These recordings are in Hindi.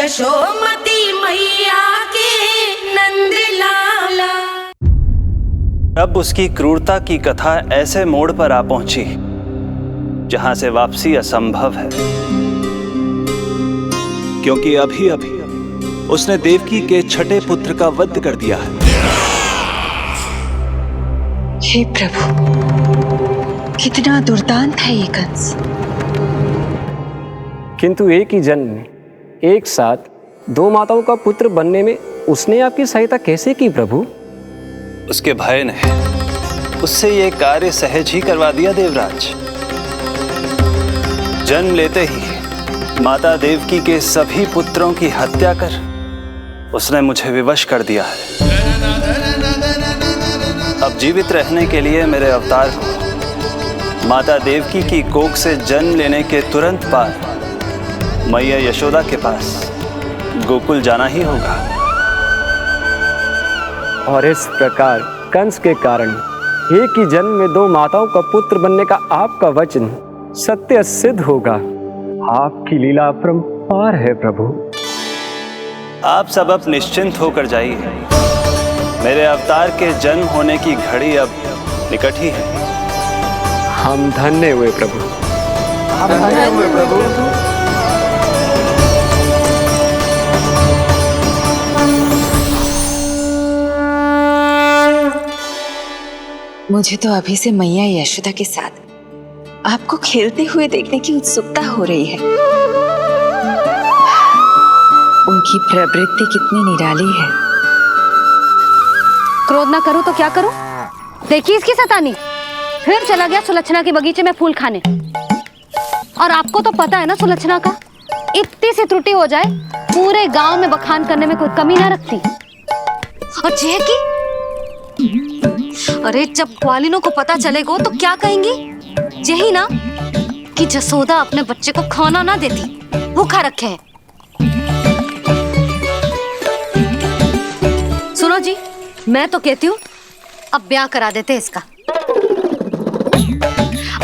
यशोमती मैया के नंद लाला। अब उसकी क्रूरता की कथा ऐसे मोड़ पर आ पहुंची जहां से वापसी असंभव है, क्योंकि अभी अभी उसने देवकी के छठे पुत्र का वध कर दिया है। हे प्रभु, कितना दुर्दांत है ये कंस। किंतु एक ही जन्म में एक साथ दो माताओं का पुत्र बनने में उसने आपकी सहायता कैसे की प्रभु? उसके भय ने उससे ये कार्य सहज ही करवा दिया देवराज। जन्म लेते ही माता देवकी के सभी पुत्रों की हत्या कर उसने मुझे विवश कर दिया है। अब जीवित रहने के लिए मेरे अवतार को माता देवकी की कोख से जन्म लेने के तुरंत बाद मैया यशोदा के पास गोकुल जाना ही होगा। और इस प्रकार कंस के कारण एक ही जन्म में दो माताओं का पुत्र बनने का आपका वचन सत्य सिद्ध होगा। आपकी लीला अपरंपार है प्रभु। आप सब अब निश्चिंत होकर जाइए। मेरे अवतार के जन्म होने की घड़ी अब निकट ही है। हम धन्य हुए प्रभु। हम धन्य हुए प्रभु। मुझे तो अभी से मैया यशोदा के साथ आपको खेलते हुए देखने की उत्सुकता हो रही है। उनकी प्रवृत्ति कितनी निराली है। क्रोध ना करूं तो क्या करूं? देखिए इसकी सतानी, फिर चला गया सुलक्षणा के बगीचे में फूल खाने। और आपको तो पता है ना सुलक्षणा का, इतनी सी त्रुटि हो जाए पूरे गांव में बखान करने में कोई कमी ना रखती। और जे की अरे जब ग्वालिनों को पता चलेगा तो क्या कहेंगी? यही ना कि जसोदा अपने बच्चे को खाना ना देती, भूखा रखे है। सुनो जी, मैं तो कहती हूँ अब ब्याह करा देते इसका।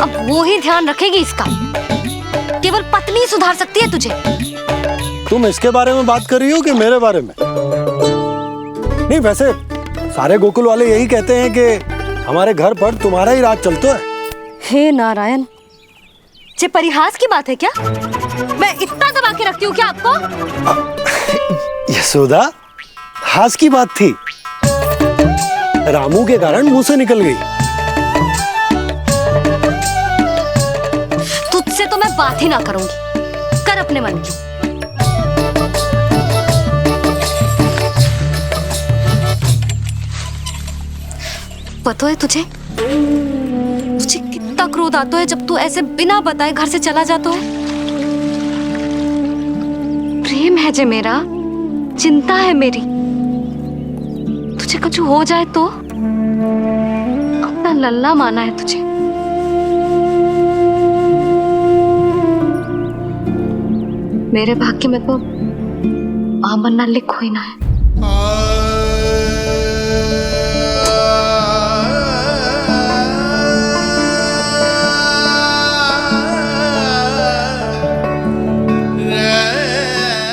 अब वो ही ध्यान रखेगी इसका। केवल पत्नी सुधार सकती है तुझे। तुम इसके बारे में बात कर रही हो कि मेरे बारे में? नहीं, वैसे सारे गोकुल वाले यही कहते हैं कि हमारे घर पर तुम्हारा ही राज चलता है। हे नारायण, ये परिहास की बात है क्या? मैं इतना दबा के रखती हूँ क्या आपको? यशोदा, हास की बात थी। रामू के कारण मुंह से निकल गई। तुझसे तो मैं बात ही ना करूंगी। कर अपने मन की। पता है तुझे कितना क्रोध आता है जब तू ऐसे बिना बताए घर से चला जाता है। प्रेम है जे मेरा, चिंता है मेरी। तुझे कुछ हो जाए तो अपना लल्ला माना है तुझे। मेरे भाग्य में तो मां बनना लिखो ही ना है।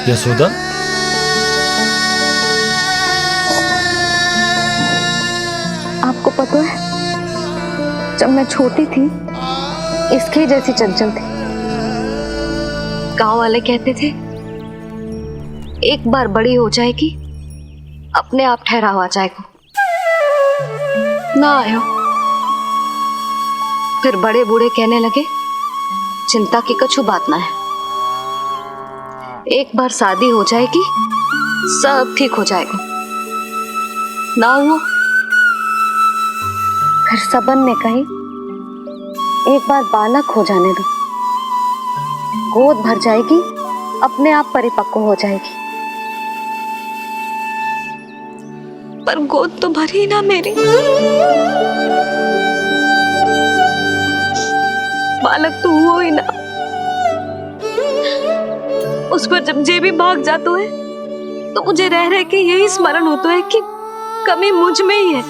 यशोदा, आपको पता है, जब मैं छोटी थी इसके जैसी चंचल थी। गांव वाले कहते थे एक बार बड़ी हो जाएगी अपने आप ठहराव आ जाएगा। ना आयो। फिर बड़े बूढ़े कहने लगे चिंता की कछु बात ना है, एक बार शादी हो जाएगी सब ठीक हो जाएगा। ना हुआ। फिर सबन ने कही एक बार बालक हो जाने दो, गोद भर जाएगी अपने आप परिपक्व हो जाएगी। पर गोद तो भरी ना मेरी। बालक तो हुआ ही ना। उस पर जब जे भी भाग जाता है तो मुझे रह रह के यही स्मरण होता है कि कमी मुझ में ही है।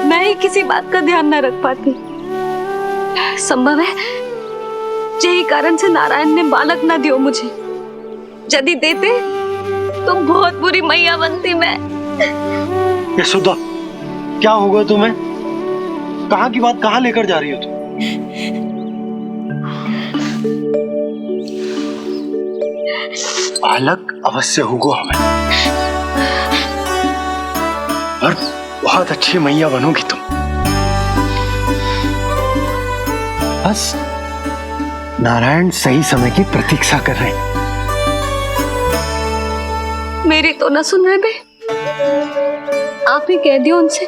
मैं ही किसी बात का ध्यान न रख पाती। संभव है यही कारण से नारायण ने बालक ना दियो मुझे। यदि देते तो बहुत बुरी मैया बनती मैं। यशोदा, क्या होगा तुम्हें? कहाँ की बात कहाँ लेकर जा रही हो तुम? बालक अवश्य होगो हमें, और बहुत अच्छी मैया बनोगी तुम। बस नारायण सही समय की प्रतीक्षा कर रहे हैं। मेरी तो ना सुन रहे थे, आप ही कह दियो उनसे,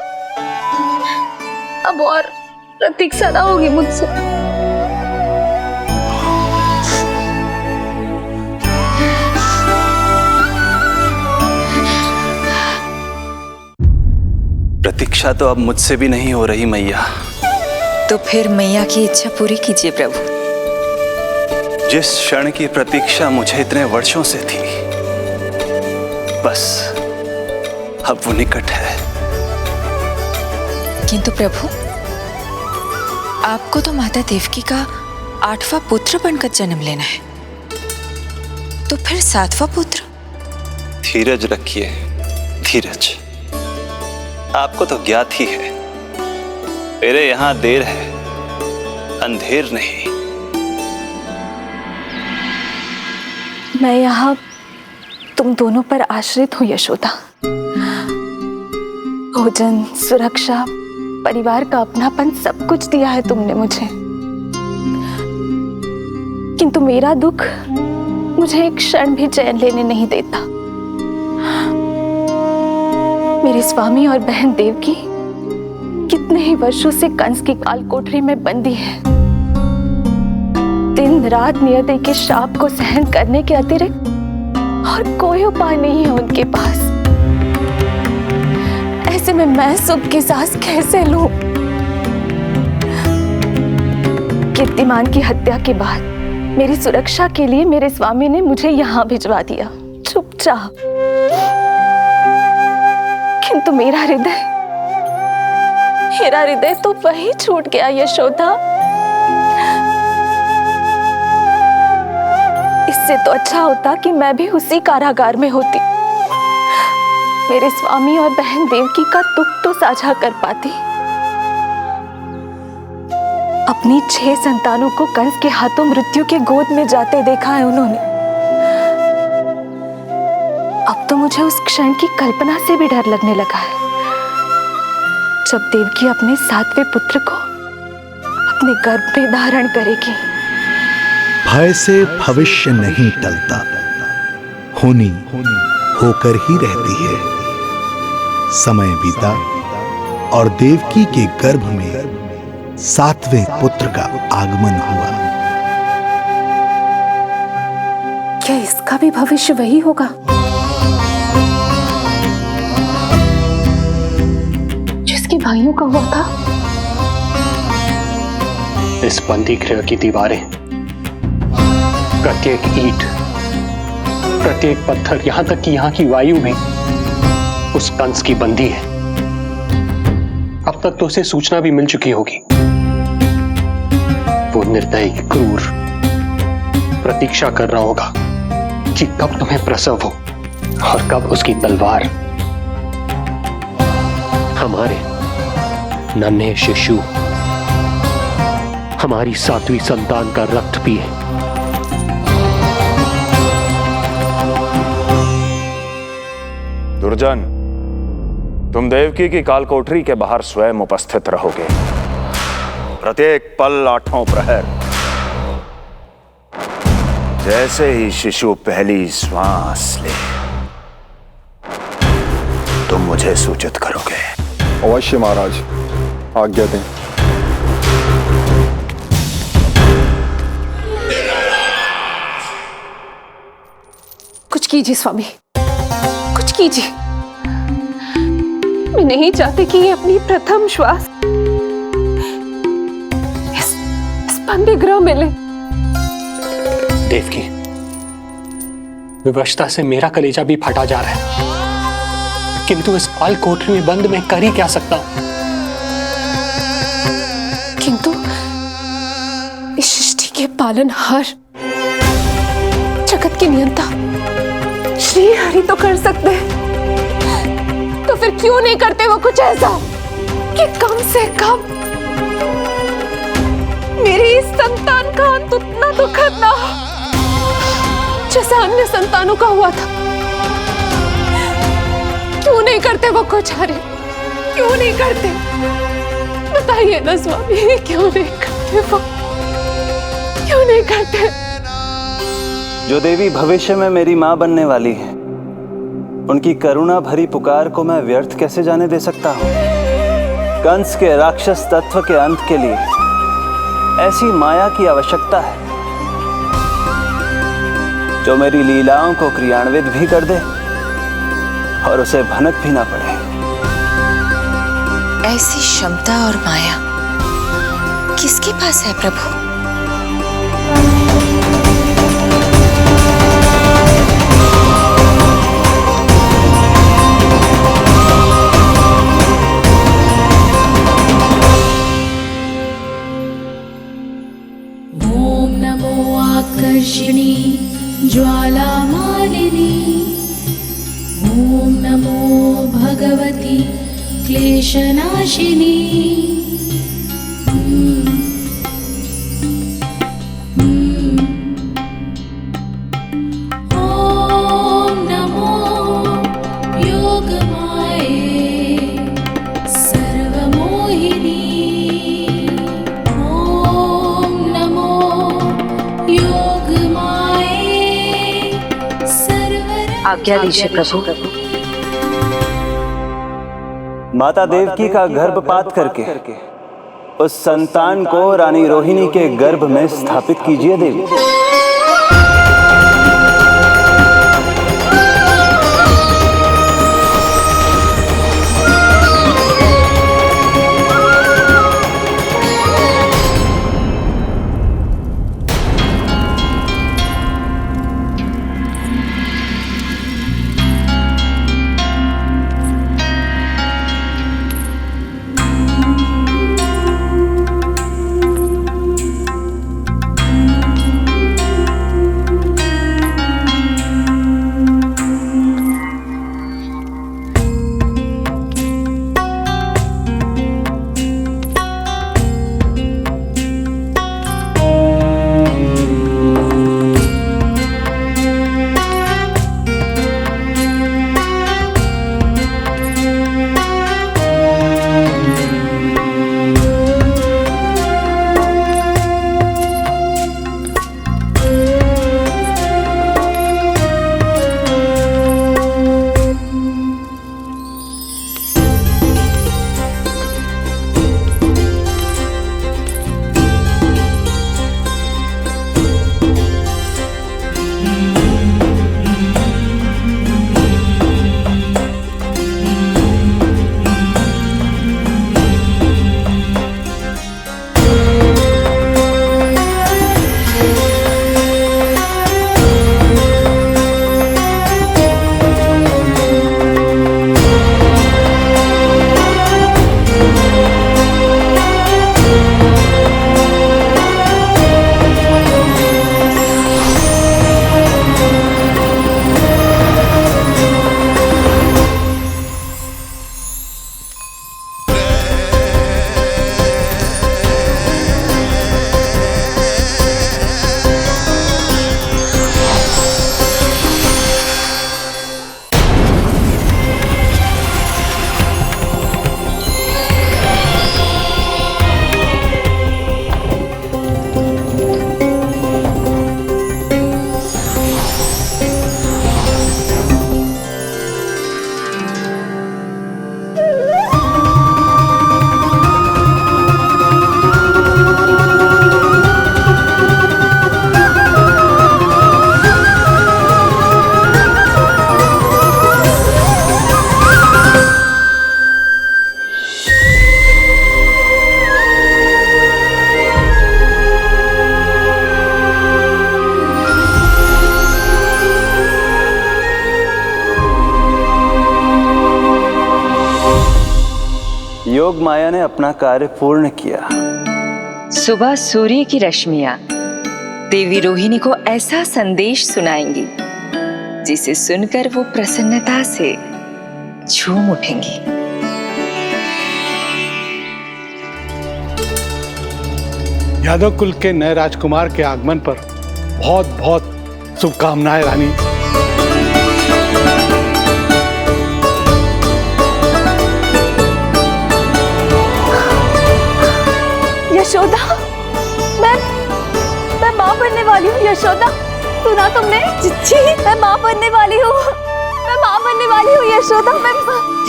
अब और प्रतीक्षा ना होगी मुझसे। प्रतीक्षा तो अब मुझसे भी नहीं हो रही मैया। तो फिर मैया की इच्छा पूरी कीजिए प्रभु। जिस क्षण की प्रतीक्षा मुझे इतने वर्षों से थी, बस अब वो निकट है। किंतु प्रभु, आपको तो माता देवकी का 8वां पुत्र बनकर जन्म लेना है, तो फिर 7वां पुत्र? धीरज रखिए, धीरज। आपको तो ज्ञात ही है, मेरे यहां देर है, अंधेर नहीं। मैं यहाँ तुम दोनों पर आश्रित हूँ यशोदा। भोजन, सुरक्षा, परिवार का अपनापन सब कुछ दिया है तुमने मुझे, किंतु मेरा दुख मुझे एक क्षण भी चैन लेने नहीं देता। मेरे स्वामी और बहन देवकी कितने ही वर्षों से कंस की काल कोठरी में बंदी है। दिन रात नियति के शाप को सहन करने के अतिरिक्त और कोई उपाय नहीं है उनके पास। ऐसे में मैं सुख की सांस कैसे लूं? कीर्तिमान की हत्या के बाद मेरी सुरक्षा के लिए मेरे स्वामी ने मुझे यहाँ भिजवा दिया चुपचाप, किंतु मेरा हृदय तो वही छूट गया यशोदा। इससे तो अच्छा होता कि मैं भी उसी कारागार में होती, मेरे स्वामी और बहन देवकी का दुख तो साझा कर पाती। अपनी 6 संतानों को कंस के हाथों मृत्यु के गोद में जाते देखा है उन्होंने। अब तो मुझे उस क्षण की कल्पना से भी डर लगने लगा है, जब देवकी अपने 7वें पुत्र को अपने गर्भ में धारण करेगी। भय से भविष्य नहीं टलता, होनी होकर ही रहती है। समय बीता और देवकी के गर्भ में 7वें पुत्र का आगमन हुआ। क्या इसका भी भविष्य वही होगा जिसके भाइयों का हुआ था? इस बंदी गृह की दीवारें, प्रत्येक ईंट, प्रत्येक पत्थर, यहां तक कि यहां की वायु भी उस कंस की बंदी है। अब तक तो उसे सूचना भी मिल चुकी होगी। वो निर्दयी, क्रूर प्रतीक्षा कर रहा होगा कि कब तुम्हें प्रसव हो और कब उसकी तलवार हमारे नन्हे शिशु, हमारी 7वीं संतान का रक्त पिए। दुर्जन, तुम देवकी की कालकोठरी के बाहर स्वयं उपस्थित रहोगे, प्रत्येक पल 8वां प्रहर। जैसे ही शिशु पहली श्वास ले, तुम मुझे सूचित करोगे। अवश्य महाराज, आज्ञा दें। कुछ कीजिए स्वामी, कुछ कीजिए। मैं नहीं चाहती कि ये अपनी प्रथम श्वास इस बंदी गृह में ले। देवकी, विवशता से मेरा कलेजा भी फटा जा रहा है, किंतु इस काल कोठरी में बंद मैं कर ही क्या सकता हूं? किंतु इस सृष्टि के पालनहार, जगत के नियंता कर ही तो कर सकते हैं, तो फिर क्यों नहीं करते वो कुछ ऐसा कि कम से कम मेरी इस संतान का अंत उतना दुखद ना हो जैसा अन्य संतानों का हुआ था। क्यों नहीं करते वो कुछ? अरे क्यों नहीं करते? बताइए ना स्वामी, क्यों नहीं करते वो? क्यों नहीं करते? जो देवी भविष्य में मेरी मां बनने वाली है, उनकी करुणा भरी पुकार को मैं व्यर्थ कैसे जाने दे सकता हूं? कंस के राक्षस तत्व के अंत के लिए ऐसी माया की आवश्यकता है जो मेरी लीलाओं को क्रियान्वित भी कर दे और उसे भनक भी ना पड़े। ऐसी क्षमता और माया किसके पास है प्रभु? ओम नमो आकर्षिणी ज्वाला मालिनी, ओम नमो भगवती क्लेशनाशिनी। ओम नमो योगमाये सर्वमोहिनी, ओम नमो योगमाये सर्वर। आज्ञा दीजिए प्रभु। माता देवकी का गर्भपात करके उस संतान को रानी रोहिणी के गर्भ में स्थापित कीजिए देवी। योग माया ने अपना कार्य पूर्ण किया। सुबह सूर्य की रश्मियां देवी रोहिणी को ऐसा संदेश सुनाएंगी जिसे सुनकर वो प्रसन्नता से झूम उठेंगी। यादव कुल के नए राजकुमार के आगमन पर बहुत बहुत शुभकामनाएं रानी। यशोदा, मैं माँ बनने वाली हूँ। यशोदा, सुना तुमने? चिच्ची, मैं माँ बनने वाली हूँ। मैं माँ बनने वाली हूँ यशोदा।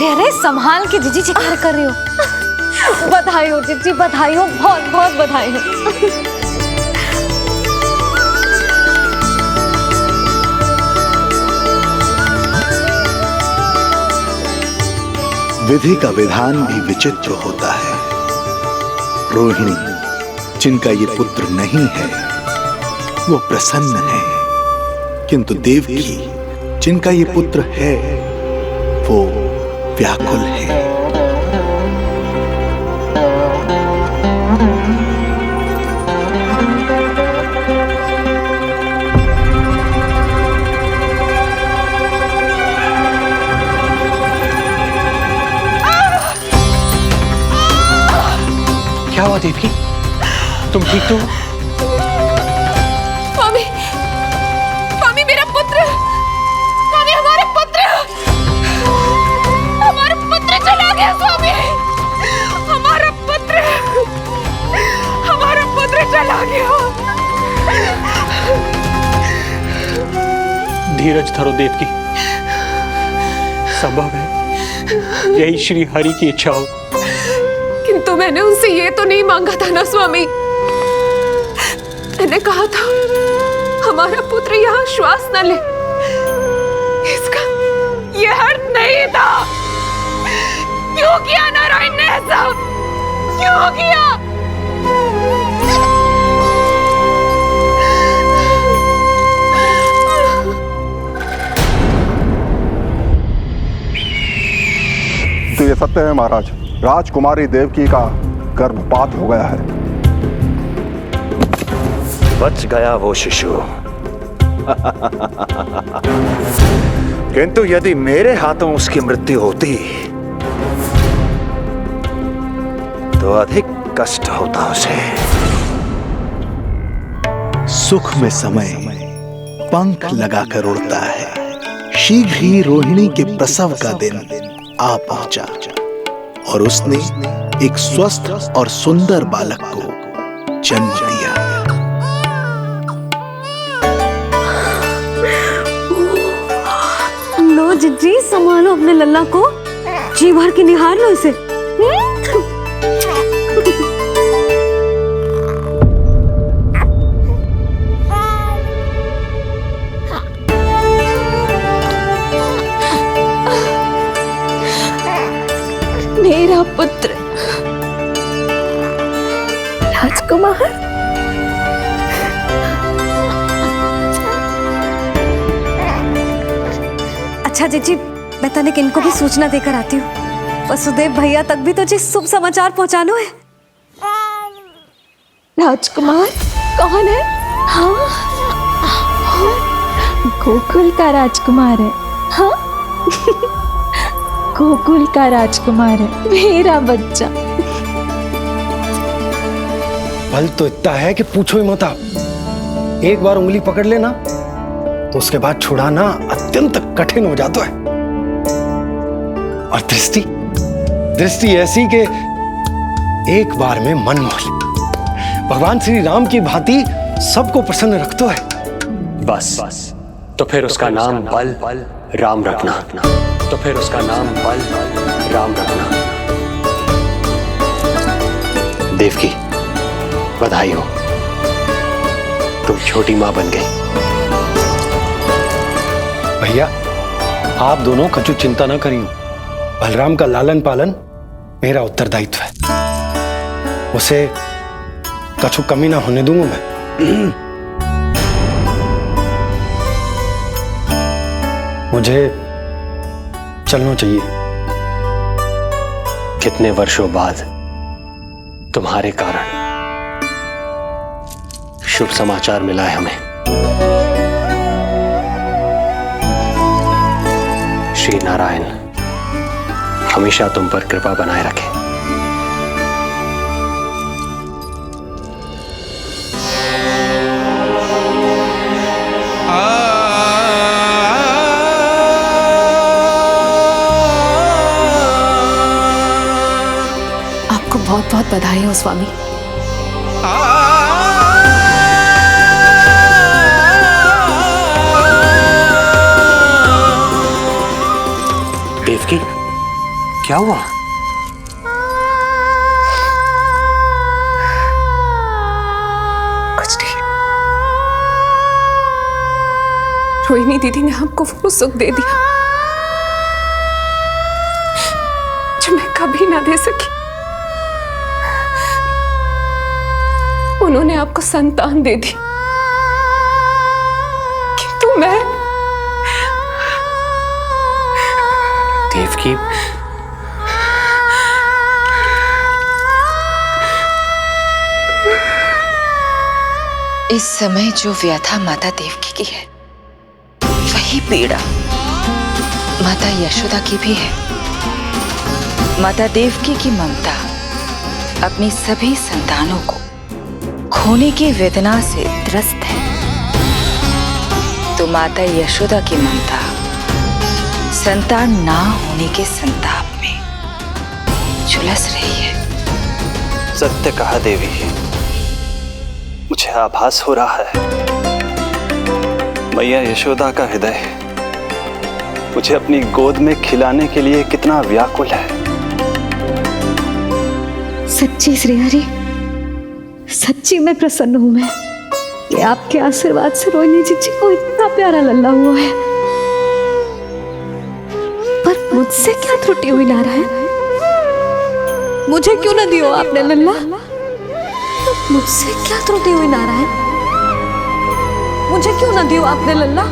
अरे संभाल के जीजी चिकार कर रही हो। बधाई हो जीजी, बधाई हो, बहुत बहुत बधाई हो। विधि का विधान भी विचित्र होता है। रोहिणी, जिनका ये पुत्र नहीं है, वो प्रसन्न है, किंतु देवकी, जिनका ये पुत्र है, वो व्याकुल है। क्या हुआ देवकी? तुम ठीक तो हो? स्वामी, स्वामी मेरा पुत्र, स्वामी हमारा पुत्र चला गया। स्वामी, हमारा पुत्र चला गया। धीरज धरो देवकी, संभव है यही श्री हरि की इच्छा हो। किंतु मैंने उनसे ये तो नहीं मांगा था ना स्वामी। मैंने कहा था हमारा पुत्र यहाँ श्वास न ले। इसका ये अर्थ नहीं था। क्यों किया नारायण ने ऐसा? क्यों किया? तो ये सत्य है महाराज, राजकुमारी देवकी का गर्भपात हो गया है। बच गया वो शिशु। किंतु यदि मेरे हाथों उसकी मृत्यु होती तो अधिक कष्ट होता उसे। सुख में समय पंख लगाकर उड़ता है। शीघ्र ही रोहिणी के प्रसव का दिन आ पहुंचा और उसने एक स्वस्थ और सुंदर बालक को जन्म दिया। लो जिज्जी, संभालो अपने लल्ला को, जी भर के निहार लो इसे। मेरा पुत्र राजकुमार। अच्छा जीजी, मैं तनिक इनको भी सूचना देकर आती हूँ। वसुदेव भैया तक भी तुझे शुभ समाचार पहुंचाना है। राजकुमार कौन है? हाँ, गोकुल का राजकुमार है। हाँ, गोकुल का राजकुमार है मेरा बच्चा। बल तो इतना है कि पूछो ही मत आप। एक बार उंगली पकड़ लेना तो उसके बाद छुड़ाना अत्यंत कठिन हो जाता है। और दृष्टि ऐसी कि एक बार में मन मोह ले। भगवान श्री राम की भांति सबको प्रसन्न रखतो है। बस तो फिर उसका नाम बल राम रखना। तो फिर उसका नाम बल राम रखना। देवकी, बधाई हो, तुम छोटी मां बन गई। भैया, आप दोनों कछु चिंता न करियो। बलराम का लालन पालन मेरा उत्तरदायित्व है। उसे कछु कमी ना होने दूंगा मैं। मुझे चलना चाहिए। कितने वर्षों बाद तुम्हारे कारण शुभ समाचार मिला है हमें। श्री नारायण हमेशा तुम पर कृपा बनाए रखे। आपको बहुत बहुत बधाई हो स्वामी। देवकी, क्या हुआ? कुछ नहीं। रोहिणी दीदी ने हमको वो सुख दे दिया जो मैं कभी ना दे सकी। उन्होंने आपको संतान दे दी, किंतु मैं देवकी, इस समय जो व्यथा माता देवकी की है वही पीड़ा माता यशोदा की भी है। माता देवकी की ममता अपनी सभी संतानों को खोने की वेदना से त्रस्त है, तो माता यशोदा की ममता संतान ना होने के संताप में झुलस रही है। सत्य कहा देवी, मुझे आभास हो रहा है मैया यशोदा का हृदय मुझे अपनी गोद में खिलाने के लिए कितना व्याकुल है। सच्ची श्रीहरि, सच्ची मैं प्रसन्न हूं मैं कि आपके आशीर्वाद से रोहिणी जी को इतना प्यारा लल्ला हुआ है। पर मुझसे क्या त्रुटि हुई नारायण? मुझे क्यों न दियो आपने लल्ला? मुझसे क्या त्रुटि हुई नारायण? मुझे क्यों न दियो आपने लल्ला?